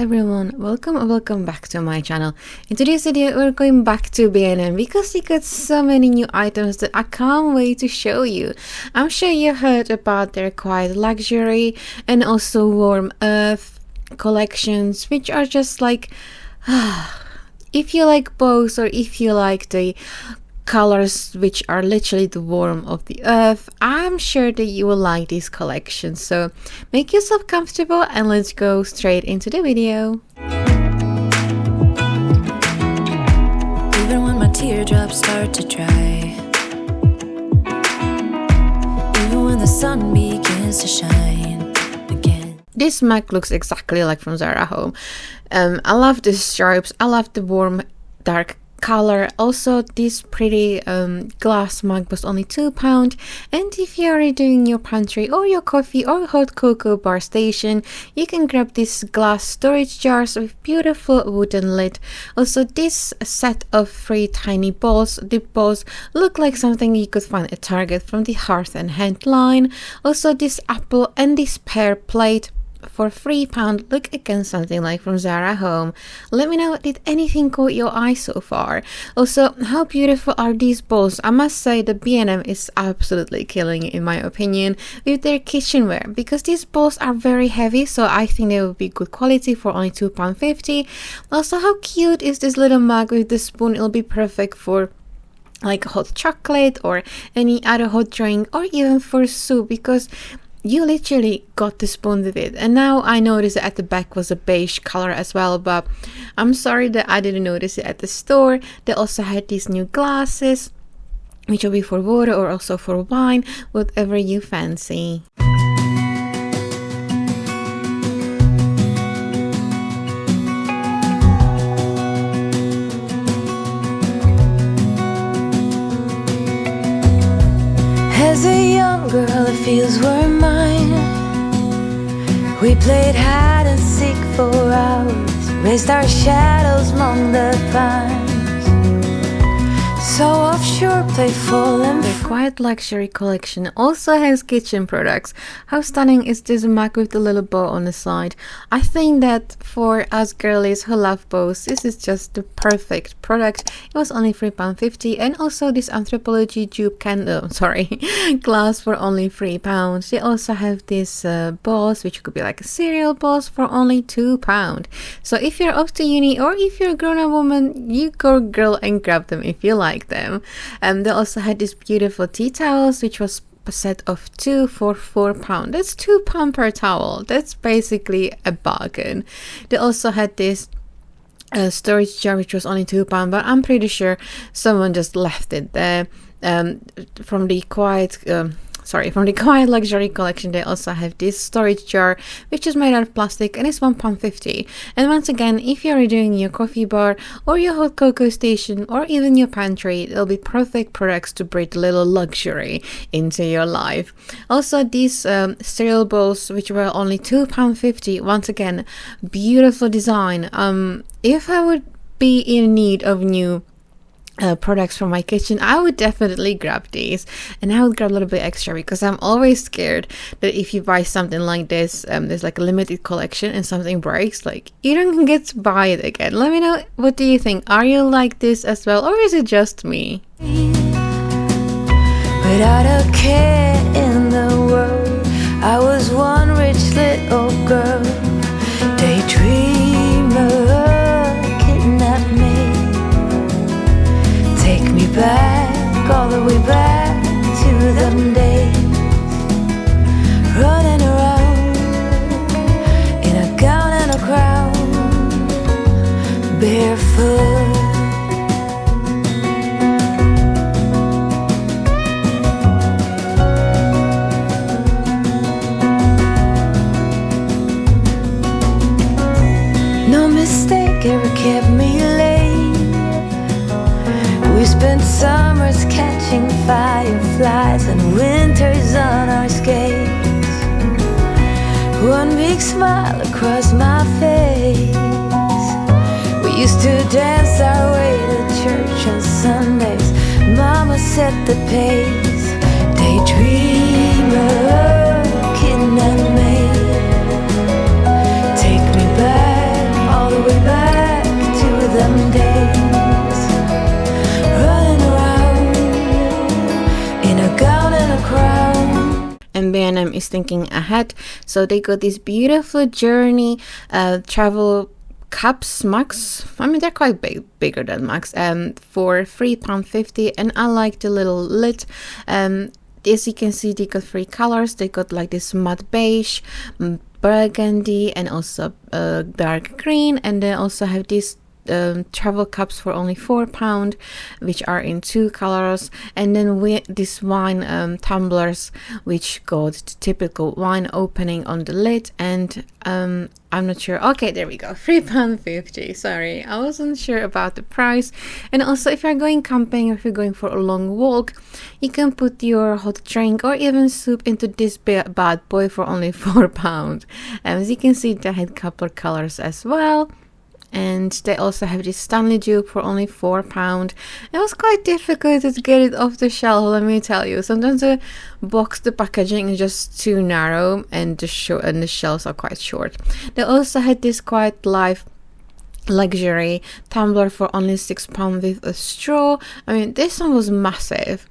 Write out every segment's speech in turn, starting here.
everyone, welcome back to my channel. In today's video we're going back to B&M because we got so many new items that I can't wait to show you. I'm sure you heard about their quiet luxury and also warm earth collections, which are just like if you like both, or if you like the colors which are literally the warmth of the earth, I'm sure that you will like these collections. So make yourself comfortable and let's go straight into the video. Even when my teardrops start to dry, even when the sun begins to shine again. This mug looks exactly like from Zara home. I love the stripes, I love the warm dark color. Also, this pretty glass mug was only £2, and if you are doing your pantry or your coffee or hot cocoa bar station, you can grab these glass storage jars with beautiful wooden lid. Also, this set of 3 tiny bowls, dip bowls, look like something you could find at Target from the Hearth and Hand line. Also, this apple and this pear plate for £3 look again something like from Zara home. Let me know, did anything caught your eye so far? Also, how beautiful are these bowls? I must say the B&M is absolutely killing it in my opinion with their kitchenware, because these bowls are very heavy, so I think they will be good quality for only £2.50. Also, how cute is this little mug with the spoon? It'll be perfect for like hot chocolate or any other hot drink, or even for soup, because you literally got the spoon with it. And now I noticed that at the back was a beige color as well, but I'm sorry that I didn't notice it at the store. They also had these new glasses, which will be for water or also for wine, whatever you fancy. As a young girl, the fields were mine. We played hide and seek for hours, raised our shadows among the pines. So offshore, playful and the quiet luxury collection also has kitchen products. How stunning is this mug with the little bow on the side? I think that for us girlies who love bows, this is just the perfect product. It was only £3.50, and also this Anthropologie dupe candle, glass for only £3. They also have these balls, which could be like a cereal balls, for only £2. So if you're off to uni or if you're a grown-up woman, you go girl and grab them if you like them. They also had these beautiful tea towels, which was a set of 2 for £4. That's £2 per towel. That's basically a bargain. They also had this storage jar, which was only £2, but I'm pretty sure someone just left it there. From the quiet luxury collection, they also have this storage jar, which is made out of plastic and it's £1.50. And once again, if you're doing your coffee bar or your hot cocoa station or even your pantry, it'll be perfect products to bring a little luxury into your life. Also, these cereal bowls, which were only £2.50. Once again, beautiful design. If I would be in need of new products from my kitchen, I would definitely grab these, and I would grab a little bit extra because I'm always scared that if you buy something like this, there's like a limited collection and something breaks, like you don't get to buy it again. Let me know, what do you think? Are you like this as well, or is it just me? without a care in the world, I was one rich little girl, daydreamer, kidnap me. Take me back, all the way back to them days, running around in a gown and a crown, barefoot. No mistake ever kept me late. We spent summers catching fireflies and winters on our skates. One big smile across my face. We used to dance our way to church on Sundays. Mama set the pace. Daydreamer, kidnap me. Take me back, And B&M is thinking ahead, so they got this beautiful journey travel cups, mugs. I mean, they're quite bigger than mugs, for £3.50, and I like the little lid. As you can see, they got 3 colors. They got like this matte beige, burgundy, and also dark green, and they also have these travel cups for only £4, which are in 2 colors, and then this wine tumblers, which got the typical wine opening on the lid, and I'm not sure. Okay, there we go, £3.50. Sorry, I wasn't sure about the price. And also, if you're going camping or if you're going for a long walk, you can put your hot drink or even soup into this bad boy for only £4. As you can see, they had a couple colors as well. And they also have this Stanley dupe for only £4. It was quite difficult to get it off the shelf, let me tell you. Sometimes the packaging is just too narrow, and the shelves are quite short. They also had this quite luxury tumbler for only £6 with a straw. I mean, this one was massive.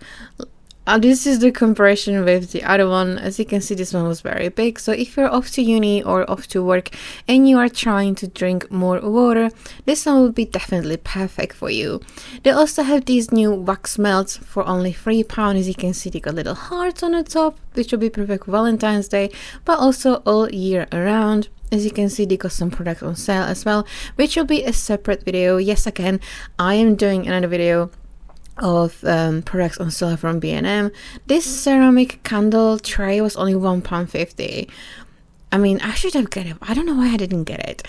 This is the comparison with the other one. As you can see, this one was very big. So if you're off to uni or off to work and you are trying to drink more water, this one will be definitely perfect for you. They also have these new wax melts for only £3. As you can see, they got little hearts on the top, which will be perfect for Valentine's Day, but also all year around. As you can see, they got some products on sale as well, which will be a separate video. Yes, again, I am doing another video of products on sale from B&M. This ceramic candle tray was only £1.50. I mean, I should have got it. I don't know why I didn't get it.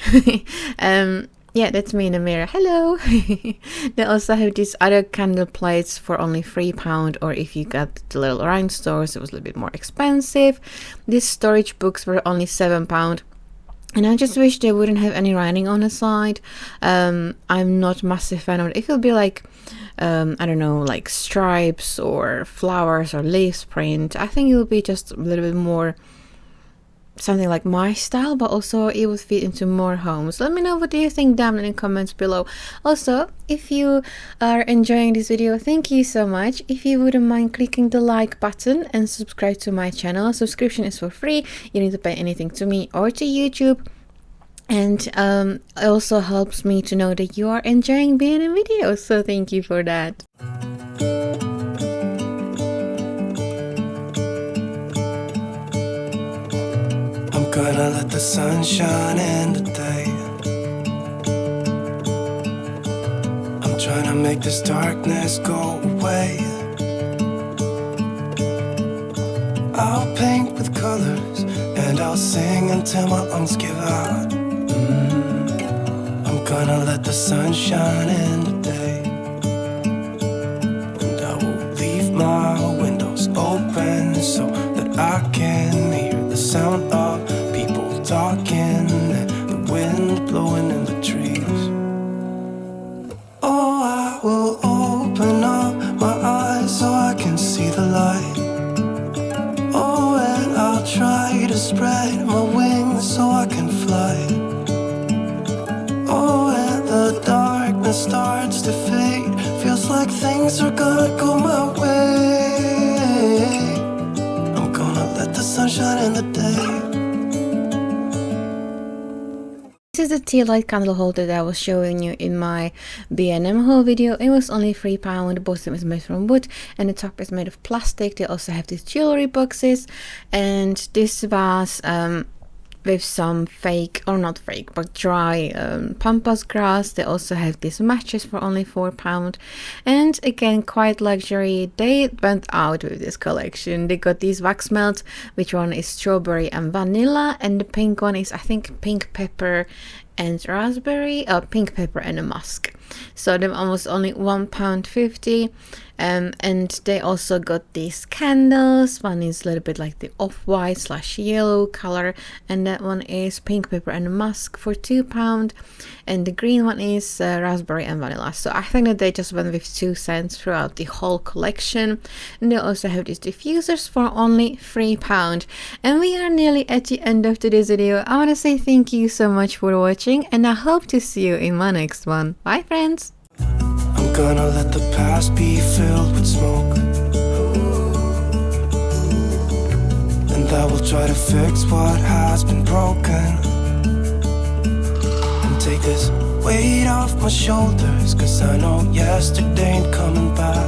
Yeah, that's me in the mirror. Hello. They also have these other candle plates for only £3, or if you got the little rhinestones, it was a little bit more expensive. These storage books were only £7. And I just wish they wouldn't have any writing on the side. I'm not massive fan of it. If it'll be like, I don't know, like stripes or flowers or leaves print, I think it will be just a little bit more something like my style, but also it would fit into more homes. Let me know what do you think down in the comments below. Also, if you are enjoying this video, thank you so much. If you wouldn't mind clicking the like button and subscribe to my channel. Subscription is for free. You need to pay anything to me or to YouTube. And it also helps me to know that you are enjoying B&M videos, so thank you for that. I'm gonna let the sun shine in today. I'm trying to make this darkness go away. I'll paint with colors and I'll sing until my lungs give out. I'm gonna let the sun shine in today, and I will leave my windows open so that I can hear the sound of people talking and the wind blowing in the trees. Oh, I will open up my eyes so I can see the light. Oh, and I'll try to spread my wings so I can fly. Starts to fade, feels like things are gonna go my way. I'm gonna let the sun shine in the day. This is the tea light candle holder that I was showing you in my B&M haul video. It was only £3. The bottom is made from wood and the top is made of plastic. They also have these jewelry boxes, and this was with some fake, or not fake, but dry pampas grass. They also have these matches for only £4. And again, quite luxury. They went out with this collection. They got these wax melts, which one is strawberry and vanilla, and the pink one is, I think, pink pepper and raspberry, pink pepper and a musk. So them almost only £1.50. And they also got these candles. One is a little bit like the off-white / yellow color, and that one is pink pepper and musk for £2. And the green one is raspberry and vanilla. So I think that they just went with 2 cents throughout the whole collection. And they also have these diffusers for only £3. And we are nearly at the end of today's video. I want to say thank you so much for watching, and I hope to see you in my next one. Bye friends! I'm gonna let the past be filled with smoke, and I will try to fix what has been broken, and take this weight off my shoulders, 'cause I know yesterday ain't coming back.